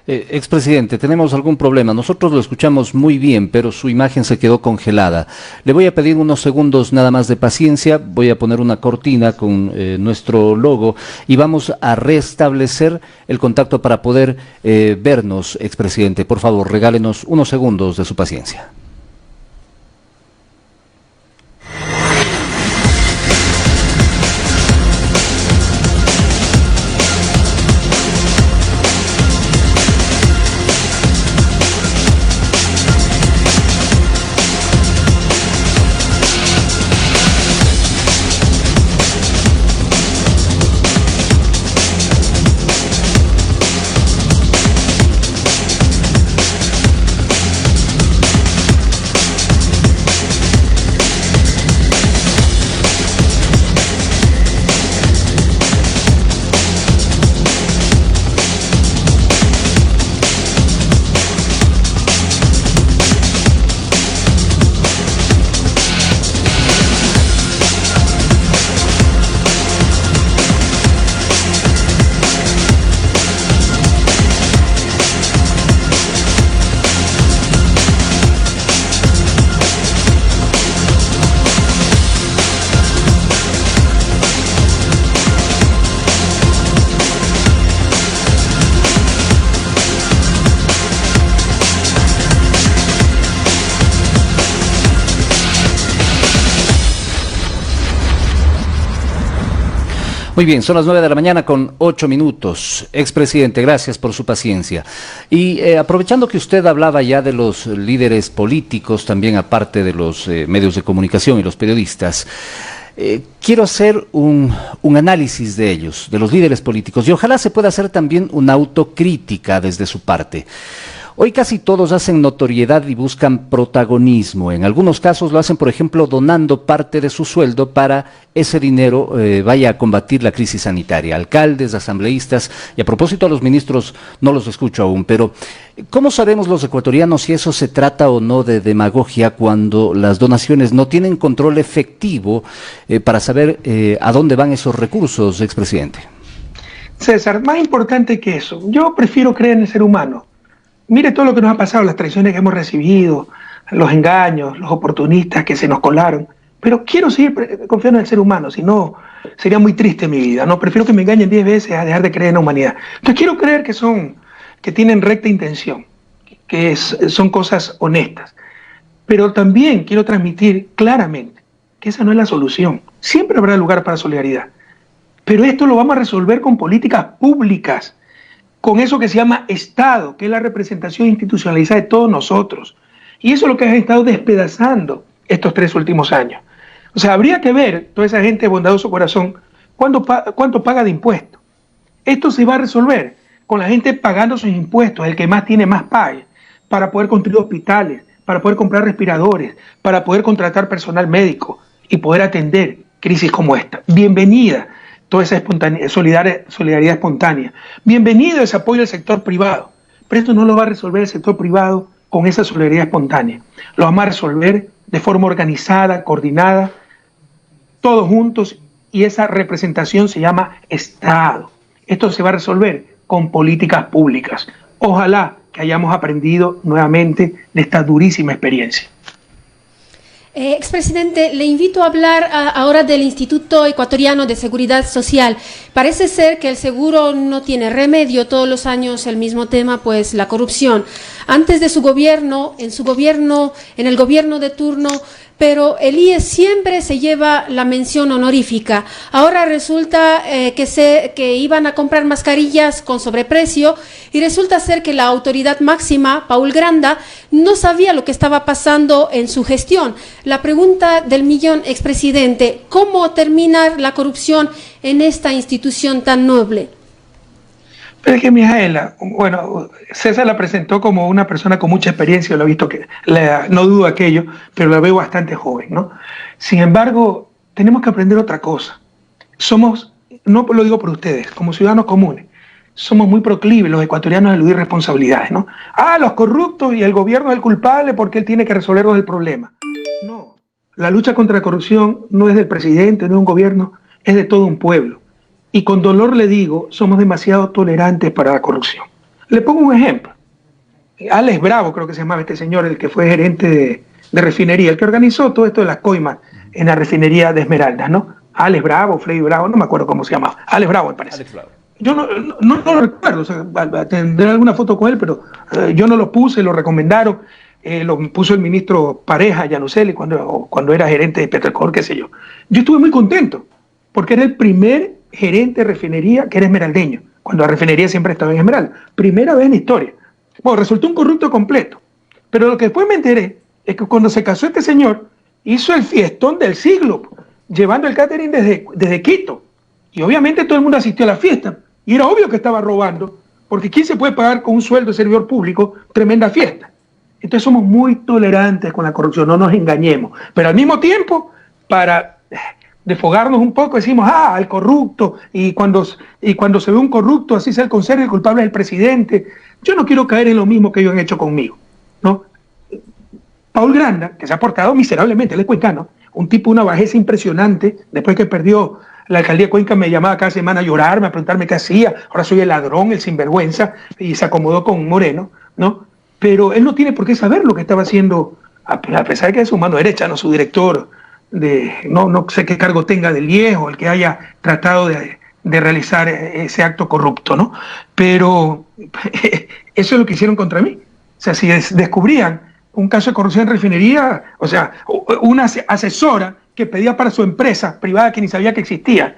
Expresidente, tenemos algún problema. Nosotros lo escuchamos muy bien, pero su imagen se quedó congelada. Le voy a pedir unos segundos nada más de paciencia. Voy a poner una cortina con nuestro logo y vamos a restablecer el contacto para poder vernos, expresidente. Por favor, regálenos unos segundos de su paciencia. Muy bien, son las 9 de la mañana con 8 minutos. Expresidente, gracias por su paciencia. Y aprovechando que usted hablaba ya de los líderes políticos, también aparte de los medios de comunicación y los periodistas, quiero hacer un análisis de ellos, de los líderes políticos, y ojalá se pueda hacer también una autocrítica desde su parte. Hoy casi todos hacen notoriedad y buscan protagonismo. En algunos casos lo hacen, por ejemplo, donando parte de su sueldo para ese dinero vaya a combatir la crisis sanitaria. Alcaldes, asambleístas, y a propósito a los ministros no los escucho aún, pero ¿cómo sabemos los ecuatorianos si eso se trata o no de demagogia cuando las donaciones no tienen control efectivo para saber a dónde van esos recursos, expresidente? César, más importante que eso, yo prefiero creer en el ser humano. Mire todo lo que nos ha pasado, las traiciones que hemos recibido, los engaños, los oportunistas que se nos colaron. Pero quiero seguir confiando en el ser humano, si no, sería muy triste mi vida, ¿no? Prefiero que me engañen 10 veces a dejar de creer en la humanidad. Entonces quiero creer que tienen recta intención, son cosas honestas. Pero también quiero transmitir claramente que esa no es la solución. Siempre habrá lugar para solidaridad. Pero esto lo vamos a resolver con políticas públicas, con eso que se llama Estado, que es la representación institucionalizada de todos nosotros. Y eso es lo que han estado despedazando estos 3 últimos años. O sea, habría que ver, toda esa gente de bondadoso corazón, cuánto paga de impuestos. Esto se va a resolver con la gente pagando sus impuestos, el que más tiene más pague, para poder construir hospitales, para poder comprar respiradores, para poder contratar personal médico y poder atender crisis como esta. Bienvenida toda esa solidaridad espontánea. Bienvenido ese apoyo del sector privado, pero esto no lo va a resolver el sector privado con esa solidaridad espontánea. Lo vamos a resolver de forma organizada, coordinada, todos juntos, y esa representación se llama Estado. Esto se va a resolver con políticas públicas. Ojalá que hayamos aprendido nuevamente de esta durísima experiencia. Expresidente, le invito a hablar ahora del Instituto Ecuatoriano de Seguridad Social. Parece ser que el seguro no tiene remedio, todos los años el mismo tema, pues la corrupción. Antes de su gobierno, en el gobierno de turno, pero el IES siempre se lleva la mención honorífica. Ahora resulta que iban a comprar mascarillas con sobreprecio y resulta ser que la autoridad máxima, Paul Granda, no sabía lo que estaba pasando en su gestión. La pregunta del millón, expresidente, ¿cómo terminar la corrupción en esta institución tan noble? Pero es que Mijaela, bueno, César la presentó como una persona con mucha experiencia, lo he visto no dudo aquello, pero la veo bastante joven, ¿no? Sin embargo, tenemos que aprender otra cosa. No lo digo por ustedes, como ciudadanos comunes, somos muy proclives los ecuatorianos a eludir responsabilidades, ¿no? Los corruptos y el gobierno es el culpable porque él tiene que resolvernos el problema. No, la lucha contra la corrupción no es del presidente, no es de un gobierno, es de todo un pueblo. Y con dolor le digo, somos demasiado tolerantes para la corrupción. Le pongo un ejemplo. Alex Bravo, creo que se llamaba este señor, el que fue gerente de refinería, el que organizó todo esto de las coimas en la refinería de Esmeraldas, ¿no? Alex Bravo, Freddy Bravo, no me acuerdo cómo se llamaba. Alex Bravo, me parece. Alex Bravo. Yo no lo recuerdo, o sea, tendré alguna foto con él, pero yo no lo puse, lo recomendaron, lo puso el ministro Pareja Yanuseli cuando era gerente de Petrocor, qué sé yo. Yo estuve muy contento, porque era el primer gerente de refinería que era esmeraldeño, cuando la refinería siempre estaba en Esmeralda. Primera vez en la historia. Bueno, resultó un corrupto completo. Pero lo que después me enteré es que cuando se casó este señor, hizo el fiestón del siglo, llevando el catering desde Quito. Y obviamente todo el mundo asistió a la fiesta. Y era obvio que estaba robando, porque ¿quién se puede pagar con un sueldo de servidor público tremenda fiesta? Entonces somos muy tolerantes con la corrupción, no nos engañemos. Pero al mismo tiempo, para desfogarnos un poco, decimos, el corrupto, y cuando se ve un corrupto, así sea el conserje, el culpable es el presidente. Yo no quiero caer en lo mismo que ellos han hecho conmigo, ¿no? Paul Granda, que se ha portado miserablemente, él es cuencano, un tipo, una bajeza impresionante, después que perdió la alcaldía de Cuenca me llamaba cada semana a llorarme, a preguntarme qué hacía, ahora soy el ladrón, el sinvergüenza, y se acomodó con Moreno, ¿no? Pero él no tiene por qué saber lo que estaba haciendo, a pesar de que es su mano derecha, no su director, no sé qué cargo tenga del viejo, el que haya tratado de realizar ese acto corrupto, ¿no? Pero eso es lo que hicieron contra mí. O sea, si descubrían un caso de corrupción en refinería, o sea, una asesora que pedía para su empresa privada que ni sabía que existía,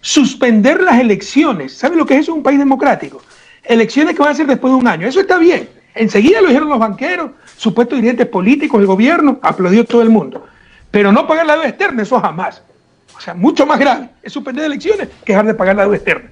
suspender las elecciones. ¿Sabe lo que es eso en un país democrático? Elecciones que van a ser después de un año. Eso está bien. Enseguida lo dijeron los banqueros, supuestos dirigentes políticos del gobierno, aplaudió todo el mundo. Pero no pagar la deuda externa, eso jamás. O sea, mucho más grave es suspender elecciones que dejar de pagar la deuda externa.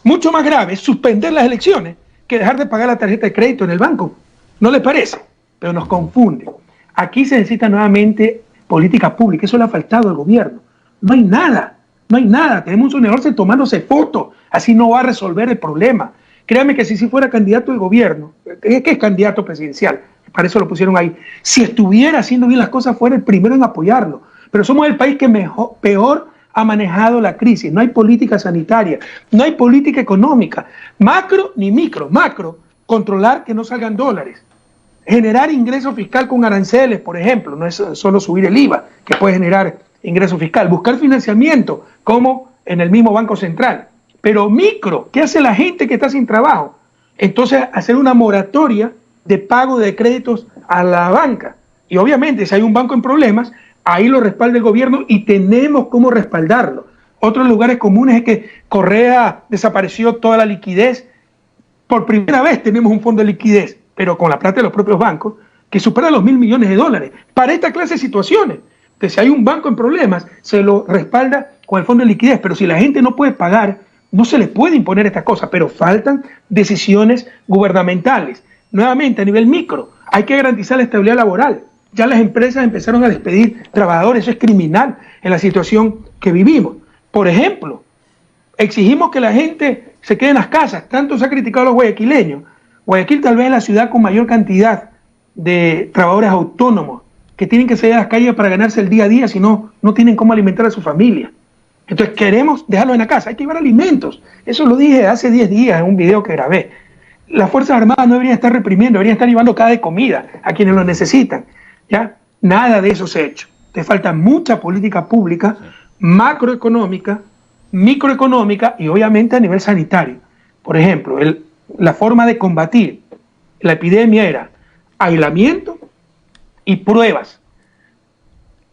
Mucho más grave es suspender las elecciones que dejar de pagar la tarjeta de crédito en el banco. ¿No le parece? Pero nos confunde. Aquí se necesita nuevamente política pública. Eso le ha faltado al gobierno. No hay nada. No hay nada. Tenemos un señor tomándose fotos. Así no va a resolver el problema. Créame que si fuera candidato de gobierno, que es candidato presidencial, para eso lo pusieron ahí, si estuviera haciendo bien las cosas, fuera el primero en apoyarlo. Pero somos el país que peor ha manejado la crisis. No hay política sanitaria, no hay política económica, macro ni micro. Macro, controlar que no salgan dólares. Generar ingreso fiscal con aranceles, por ejemplo, no es solo subir el IVA, que puede generar ingreso fiscal. Buscar financiamiento, como en el mismo Banco Central. Pero micro, ¿qué hace la gente que está sin trabajo? Entonces, hacer una moratoria de pago de créditos a la banca. Y obviamente, si hay un banco en problemas, ahí lo respalda el gobierno y tenemos cómo respaldarlo. Otros lugares comunes es que Correa desapareció toda la liquidez. Por primera vez tenemos un fondo de liquidez, pero con la plata de los propios bancos, que supera los $1.000 millones para esta clase de situaciones. Que si hay un banco en problemas, se lo respalda con el fondo de liquidez. Pero si la gente no puede pagar, no se les puede imponer estas cosas, pero faltan decisiones gubernamentales. Nuevamente, a nivel micro, hay que garantizar la estabilidad laboral. Ya las empresas empezaron a despedir trabajadores, eso es criminal en la situación que vivimos. Por ejemplo, exigimos que la gente se quede en las casas. Tanto se ha criticado a los guayaquileños. Guayaquil tal vez es la ciudad con mayor cantidad de trabajadores autónomos que tienen que salir a las calles para ganarse el día a día, si no, no tienen cómo alimentar a su familia. Entonces queremos dejarlos en la casa, hay que llevar alimentos. Eso lo dije hace 10 días en un video que grabé. Las Fuerzas Armadas no deberían estar reprimiendo, deberían estar llevando cada de comida a quienes lo necesitan. ¿Ya? Nada de eso se ha hecho. Te falta mucha política pública, macroeconómica, microeconómica y obviamente a nivel sanitario. Por ejemplo, la forma de combatir la epidemia era aislamiento y pruebas.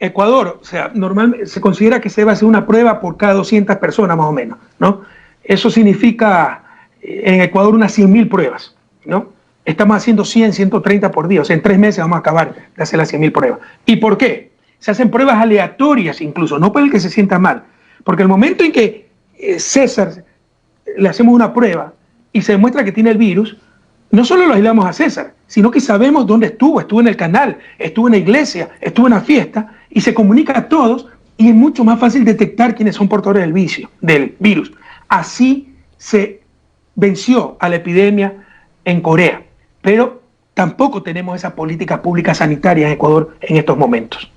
Ecuador, o sea, normalmente se considera que se debe hacer una prueba por cada 200 personas más o menos, ¿no? Eso significa en Ecuador unas 100.000 pruebas, ¿no? Estamos haciendo 100, 130 por día, o sea, en 3 meses vamos a acabar de hacer las 100.000 pruebas. ¿Y por qué? Se hacen pruebas aleatorias incluso, no por el que se sienta mal, porque el momento en que César le hacemos una prueba y se demuestra que tiene el virus, no solo lo aislamos a César, sino que sabemos dónde estuvo en el canal, estuvo en la iglesia, estuvo en la fiesta, y se comunica a todos, y es mucho más fácil detectar quiénes son portadores del virus. Así se venció a la epidemia en Corea, pero tampoco tenemos esa política pública sanitaria en Ecuador en estos momentos.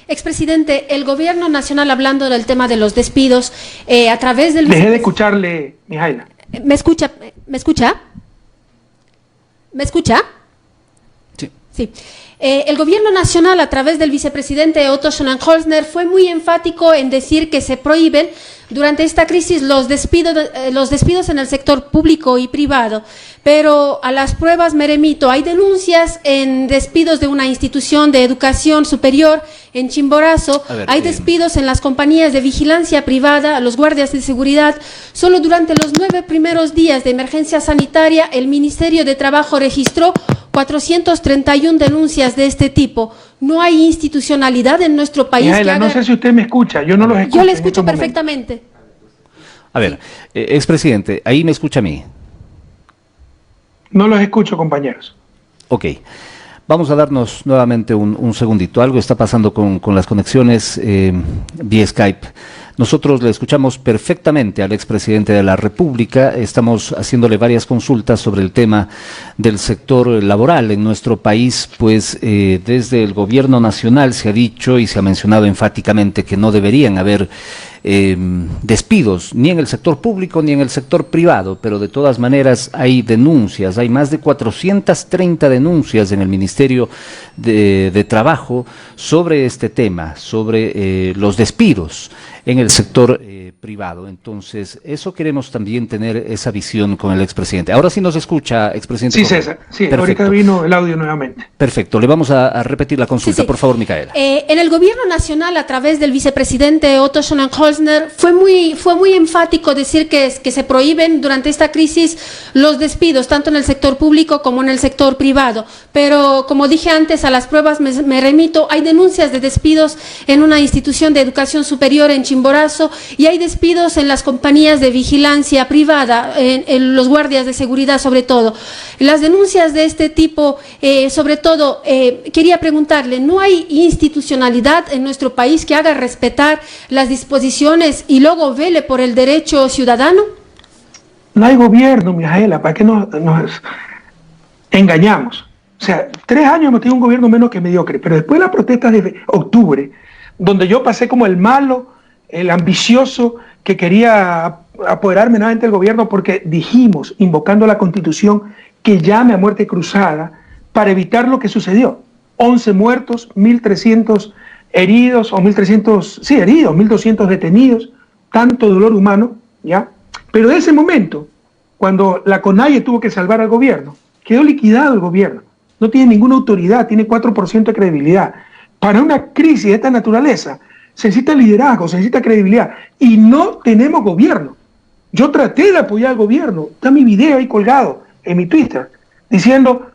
Expresidente, el gobierno nacional, hablando del tema de los despidos, a través del... Dejé de escucharle, Mijaela. ¿Me escucha? ¿Me escucha? ¿Me escucha? Sí. Sí. El gobierno nacional, a través del vicepresidente Otto Schönenholzner, fue muy enfático en decir que se prohíben durante esta crisis los despidos en el sector público y privado. Pero a las pruebas me remito. Hay denuncias en despidos de una institución de educación superior en Chimborazo. Hay despidos en las compañías de vigilancia privada, los guardias de seguridad. Solo durante los 9 primeros días de emergencia sanitaria, el Ministerio de Trabajo registró 431 denuncias de este tipo. No hay institucionalidad en nuestro país. Mijaela, no sé si usted me escucha, yo no los escucho. Yo le escucho perfectamente. A ver, expresidente, ahí me escucha a mí. No los escucho, compañeros. Ok. Vamos a darnos nuevamente un segundito. Algo está pasando con las conexiones vía Skype. Nosotros le escuchamos perfectamente al expresidente de la República. Estamos haciéndole varias consultas sobre el tema del sector laboral en nuestro país, pues desde el gobierno nacional se ha dicho y se ha mencionado enfáticamente que no deberían haber despidos ni en el sector público ni en el sector privado, pero de todas maneras hay denuncias, hay más de 430 denuncias en el Ministerio de Trabajo sobre este tema, sobre los despidos. en el sector privado. Entonces, eso queremos también tener esa visión con el expresidente. Ahora sí nos escucha, expresidente. Sí, César. Sí, perfecto. Ahorita vino el audio nuevamente. Perfecto. Le vamos a repetir la consulta, por favor, Micaela. En el gobierno nacional, a través del vicepresidente Otto Scharnhorst, fue muy enfático decir que se prohíben durante esta crisis los despidos, tanto en el sector público como en el sector privado. Pero, como dije antes, a las pruebas me remito. Hay denuncias de despidos en una institución de educación superior en Chimborazo y hay despidos en las compañías de vigilancia privada, en los guardias de seguridad sobre todo. Las denuncias de este tipo, sobre todo, quería preguntarle, ¿no hay institucionalidad en nuestro país que haga respetar las disposiciones y luego vele por el derecho ciudadano? No hay gobierno, Mijaela, ¿para qué nos engañamos? O sea, 3 años hemos tenido un gobierno menos que mediocre, pero después de las protestas de octubre, donde yo pasé como el malo, el ambicioso, que quería apoderarme nuevamente del gobierno porque dijimos, invocando la Constitución, que llame a muerte cruzada para evitar lo que sucedió. 11 muertos, 1.300 heridos, o 1.300, sí, heridos, 1.200 detenidos, tanto dolor humano, ¿ya? Pero en ese momento, cuando la CONAIE tuvo que salvar al gobierno, quedó liquidado el gobierno. No tiene ninguna autoridad, tiene 4% de credibilidad. Para una crisis de esta naturaleza, se necesita liderazgo, se necesita credibilidad. Y no tenemos gobierno. Yo traté de apoyar al gobierno. Está mi video ahí colgado en mi Twitter, diciendo,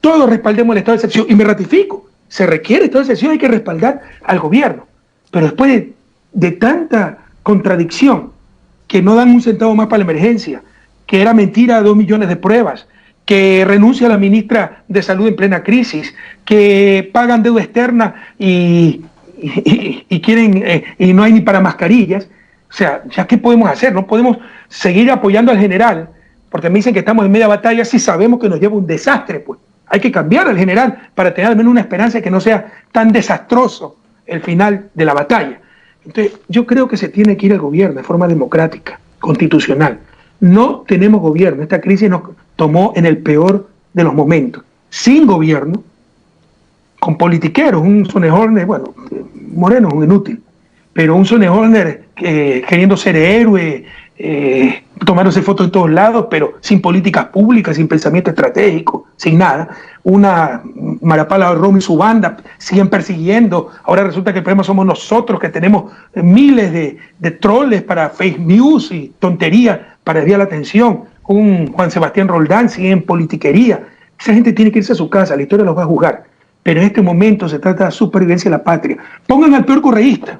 todos respaldemos el estado de excepción. Y me ratifico. Se requiere estado de excepción, hay que respaldar al gobierno. Pero después de tanta contradicción, que no dan un centavo más para la emergencia, que era mentira 2 millones de pruebas, que renuncia a la ministra de Salud en plena crisis, que pagan deuda externa y quieren y no hay ni para mascarillas. O sea, ¿ya qué podemos hacer? No podemos seguir apoyando al general, porque me dicen que estamos en media batalla si sabemos que nos lleva un desastre. Pues hay que cambiar al general para tener al menos una esperanza de que no sea tan desastroso el final de la batalla. Entonces, yo creo que se tiene que ir al gobierno de forma democrática, constitucional. No tenemos gobierno. Esta crisis nos tomó en el peor de los momentos. Sin gobierno, con politiqueros, un Sonehorner, bueno, Moreno es un inútil, pero un Sonehorner queriendo ser héroe, tomándose fotos en todos lados, pero sin políticas públicas, sin pensamiento estratégico, sin nada. Una Marapala Romy y su banda siguen persiguiendo. Ahora resulta que el problema somos nosotros, que tenemos miles de troles para fake news y tonterías para desviar la atención. Un Juan Sebastián Roldán sigue en politiquería. Esa gente tiene que irse a su casa, la historia los va a juzgar. Pero en este momento se trata de supervivencia de la patria. Pongan al peor correísta,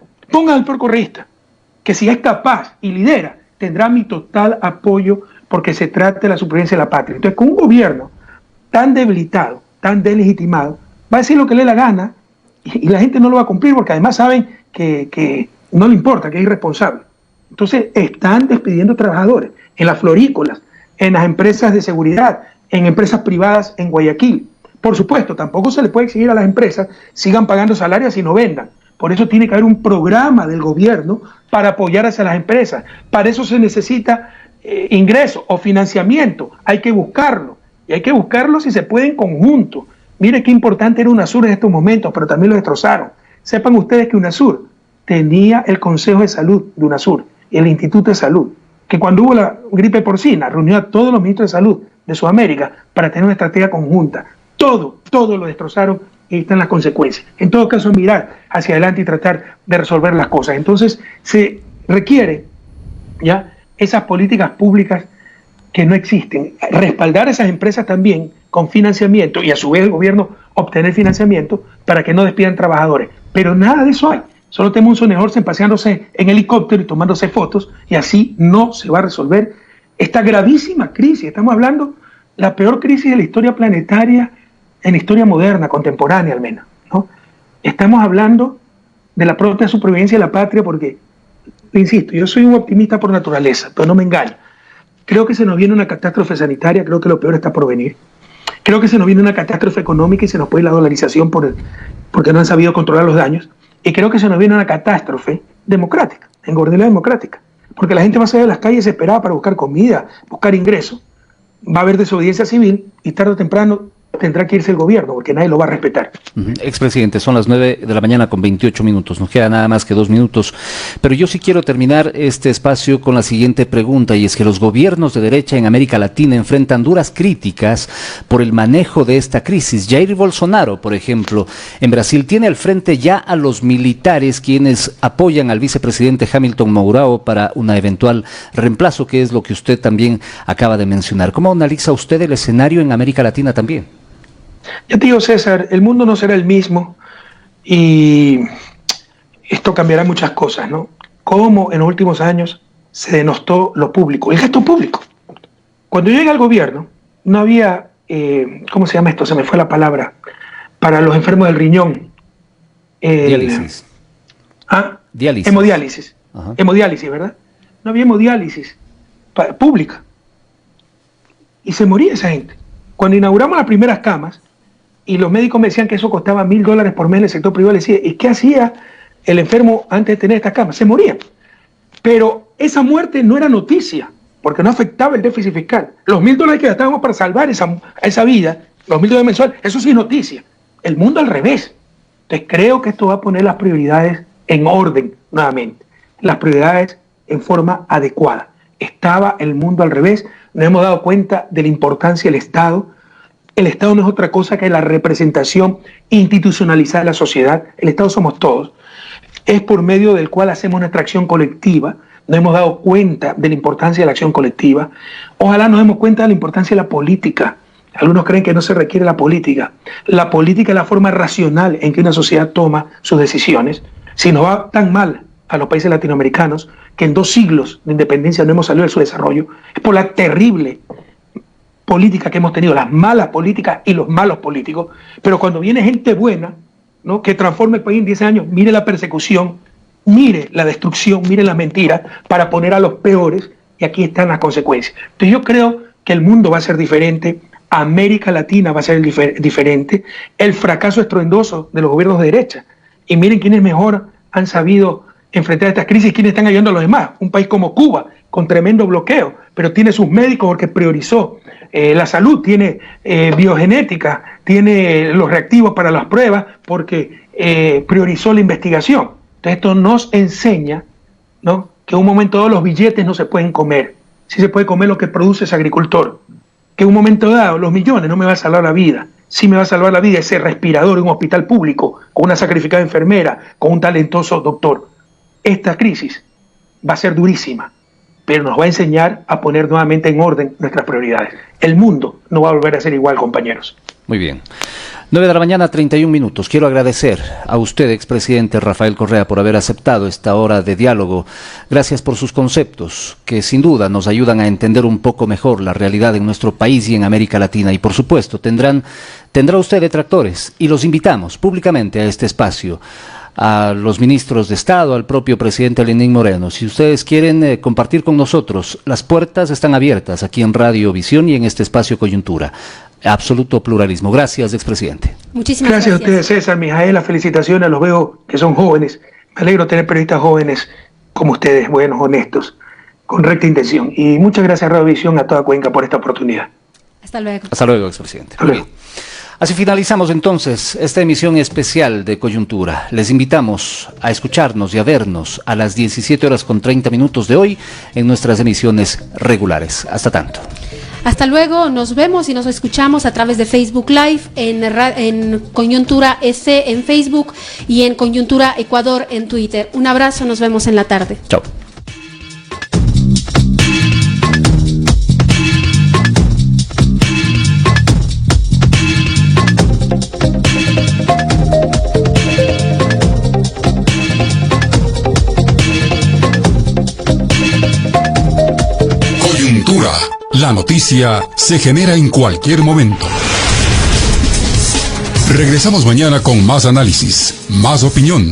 que si es capaz y lidera, tendrá mi total apoyo porque se trata de la supervivencia de la patria. Entonces, con un gobierno tan debilitado, tan delegitimado, va a decir lo que le dé la gana y la gente no lo va a cumplir porque además saben que no le importa, que es irresponsable. Entonces, están despidiendo trabajadores en las florícolas, en las empresas de seguridad, en empresas privadas en Guayaquil. Por supuesto, tampoco se le puede exigir a las empresas sigan pagando salarios y no vendan. Por eso tiene que haber un programa del gobierno para apoyar hacia las empresas. Para eso se necesita ingreso o financiamiento. Hay que buscarlo. Y hay que buscarlo si se puede en conjunto. Mire qué importante era UNASUR en estos momentos, pero también lo destrozaron. Sepan ustedes que UNASUR tenía el Consejo de Salud de UNASUR y el Instituto de Salud, que cuando hubo la gripe porcina reunió a todos los ministros de salud de Sudamérica para tener una estrategia conjunta. Todo lo destrozaron y están las consecuencias. En todo caso, mirar hacia adelante y tratar de resolver las cosas. Entonces, se requiere ya esas políticas públicas que no existen. Respaldar a esas empresas también con financiamiento y a su vez el gobierno obtener financiamiento para que no despidan trabajadores. Pero nada de eso hay. Solo tenemos un Sonehorst paseándose en helicóptero y tomándose fotos y así no se va a resolver esta gravísima crisis. Estamos hablando de la peor crisis de la historia planetaria en la historia moderna, contemporánea al menos, ¿no? Estamos hablando de la propia supervivencia de la patria porque, insisto, yo soy un optimista por naturaleza, pero no me engaño. Creo que se nos viene una catástrofe sanitaria, creo que lo peor está por venir. Creo que se nos viene una catástrofe económica y se nos puede ir la dolarización porque no han sabido controlar los daños. Y creo que se nos viene una catástrofe democrática, engordelada democrática, porque la gente va a salir a las calles desesperada para buscar comida, buscar ingresos. Va a haber desobediencia civil y tarde o temprano tendrá que irse el gobierno, porque nadie lo va a respetar. Expresidente, son las 9 de la mañana con 28 minutos, nos queda nada más que 2 minutos, pero yo sí quiero terminar este espacio con la siguiente pregunta, y es que los gobiernos de derecha en América Latina enfrentan duras críticas por el manejo de esta crisis. Jair Bolsonaro, por ejemplo, en Brasil tiene al frente ya a los militares quienes apoyan al vicepresidente Hamilton Mourão para una eventual reemplazo, que es lo que usted también acaba de mencionar. ¿Cómo analiza usted el escenario en América Latina también? Ya te digo, César, el mundo no será el mismo y esto cambiará muchas cosas, ¿no? Como en los últimos años se denostó lo público, el gasto público. Cuando yo llegué al gobierno, no había, ¿cómo se llama esto? Se me fue la palabra. Para los enfermos del riñón. Diálisis. Diálisis. Hemodiálisis. Ajá. Hemodiálisis, ¿verdad? No había hemodiálisis pública. Y se moría esa gente. Cuando inauguramos las primeras camas, y los médicos me decían que eso costaba $1.000 por mes en el sector privado, les decía, ¿y qué hacía el enfermo antes de tener estas camas? Se moría. Pero esa muerte no era noticia, porque no afectaba el déficit fiscal. Los $1.000 que gastábamos para salvar esa vida, los $1.000 mensuales, eso sí es noticia. El mundo al revés. Entonces creo que esto va a poner las prioridades en orden nuevamente, las prioridades en forma adecuada. Estaba el mundo al revés, nos hemos dado cuenta de la importancia del Estado. El Estado no es otra cosa que la representación institucionalizada de la sociedad. El Estado somos todos. Es por medio del cual hacemos nuestra acción colectiva. Nos hemos dado cuenta de la importancia de la acción colectiva. Ojalá nos demos cuenta de la importancia de la política. Algunos creen que no se requiere la política. La política es la forma racional en que una sociedad toma sus decisiones. Si nos va tan mal a los países latinoamericanos, que en 2 siglos de independencia no hemos salido de su desarrollo, es por la terrible política que hemos tenido, las malas políticas y los malos políticos. Pero cuando viene gente buena, ¿no?, que transforma el país en 10 años, mire la persecución, mire la destrucción, mire las mentiras, para poner a los peores, y aquí están las consecuencias. Entonces yo creo que el mundo va a ser diferente, América Latina va a ser diferente, el fracaso estruendoso de los gobiernos de derecha, y miren quiénes mejor han sabido enfrentar estas crisis, quiénes están ayudando a los demás. Un país como Cuba, con tremendo bloqueo, pero tiene sus médicos porque priorizó la salud, tiene biogenética, tiene los reactivos para las pruebas porque priorizó la investigación. Entonces esto nos enseña, ¿no?, que en un momento dado los billetes no se pueden comer, sí se puede comer lo que produce ese agricultor, que en un momento dado los millones no me va a salvar la vida. Sí me va a salvar la vida ese respirador en un hospital público, con una sacrificada enfermera, con un talentoso doctor. Esta crisis va a ser durísima, pero nos va a enseñar a poner nuevamente en orden nuestras prioridades. El mundo no va a volver a ser igual, compañeros. Muy bien. 9 de la mañana, 31 minutos. Quiero agradecer a usted, expresidente Rafael Correa, por haber aceptado esta hora de diálogo. Gracias por sus conceptos, que sin duda nos ayudan a entender un poco mejor la realidad en nuestro país y en América Latina. Y por supuesto, tendrá usted detractores, y los invitamos públicamente a este espacio, a los ministros de Estado, al propio presidente Lenín Moreno. Si ustedes quieren compartir con nosotros, las puertas están abiertas aquí en Radio Visión y en este espacio Coyuntura. Absoluto pluralismo. Gracias, expresidente. Muchísimas gracias. Gracias a ustedes, César, Mijaela, felicitaciones. Los veo que son jóvenes. Me alegro tener periodistas jóvenes como ustedes, buenos, honestos, con recta intención. Y muchas gracias a Radio Visión, a toda Cuenca, por esta oportunidad. Hasta luego. Hasta luego, expresidente. Muy bien. Así finalizamos entonces esta emisión especial de Coyuntura. Les invitamos a escucharnos y a vernos a las 17:30 de hoy en nuestras emisiones regulares. Hasta tanto. Hasta luego, nos vemos y nos escuchamos a través de Facebook Live, en Coyuntura EC en Facebook y en Coyuntura Ecuador en Twitter. Un abrazo, nos vemos en la tarde. Chao. La noticia se genera en cualquier momento. Regresamos mañana con más análisis, más opinión.